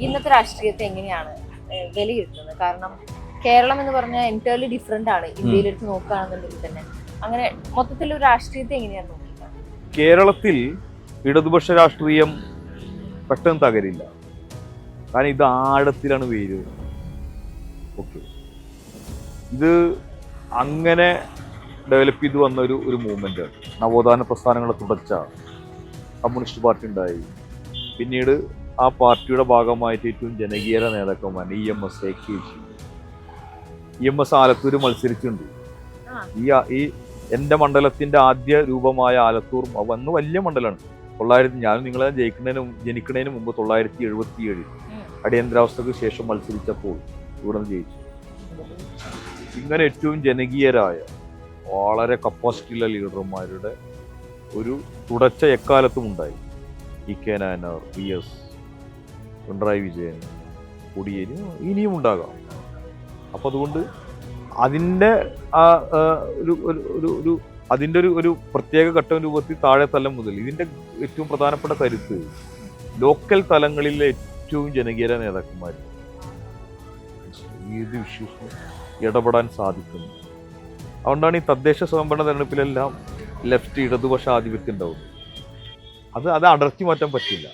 ഇന്നത്തെ രാഷ്ട്രീയത്തെ എങ്ങനെയാണ് വിലയിരുത്തുന്നത്? കാരണം കേരളം എന്ന് പറഞ്ഞാൽ എൻറ്റയർലി ഡിഫറെന്റ് ആണ് ഇന്ത്യയിലെടുത്ത് നോക്കുകയാണെന്നുണ്ടെങ്കിൽ തന്നെ. അങ്ങനെ മൊത്തത്തിൽ ഒരു രാഷ്ട്രീയത്തെ എങ്ങനെയാണ് നോക്കുന്നത്? കേരളത്തിൽ ഇടതുപക്ഷ രാഷ്ട്രീയം പെട്ടെന്ന് തകരില്ല. കാരണം ഇത് ആഴത്തിലാണ് വേര്. ഓക്കെ, ഇത് അങ്ങനെ ഡെവലപ്പ് ചെയ്ത് വന്ന ഒരു മൂവ്മെന്റ്. നവോത്ഥാന പ്രസ്ഥാനങ്ങളെ തുടർച്ച, കമ്മ്യൂണിസ്റ്റ് പാർട്ടി ഉണ്ടായി. പിന്നീട് ആ പാർട്ടിയുടെ ഭാഗമായിട്ട് ഏറ്റവും ജനകീയ നേതാക്കന്മാർ EMS, AKG, EMS ആലത്തൂർ മത്സരിച്ചിട്ടുണ്ട്. ഈ എൻ്റെ മണ്ഡലത്തിന്റെ ആദ്യ രൂപമായ ആലത്തൂർ അന്ന് വലിയ മണ്ഡലമാണ്. ഞാൻ നിങ്ങളെ ജനിക്കുന്നതിന് മുമ്പ് 1977 അടിയന്തരാവസ്ഥക്ക് ശേഷം മത്സരിച്ചപ്പോൾ ഇവിടെ ജയിച്ചു. ഇങ്ങനെ ഏറ്റവും ജനകീയരായ വളരെ കപ്പാസിറ്റിയുള്ള ലീഡർമാരുടെ ഒരു തുടർച്ച എക്കാലത്തും ഉണ്ടായി. EK നായനാർ, PS, പിണറായി വിജയൻ, കോടിയേരി, ഇനിയും ഉണ്ടാകാം. അപ്പം അതുകൊണ്ട് അതിൻ്റെ ഒരു പ്രത്യേക ഘട്ടം രൂപത്തിൽ താഴെ തലം മുതൽ ഇതിൻ്റെ ഏറ്റവും പ്രധാനപ്പെട്ട കരുത്ത് ലോക്കൽ തലങ്ങളിലെ ഏറ്റവും ജനകീയ നേതാക്കന്മാർ ഏത് ഇഷ്യൂസിനും ഇടപെടാൻ സാധിക്കുന്നു. അതുകൊണ്ടാണ് ഈ തദ്ദേശ സ്വയംഭരണ തെരഞ്ഞെടുപ്പിലെല്ലാം ലെഫ്റ്റ് ഇടതുപക്ഷ ആധിപത്യം ഉണ്ടാവുന്നത്. അത് അടർത്തി മാറ്റാൻ പറ്റില്ല.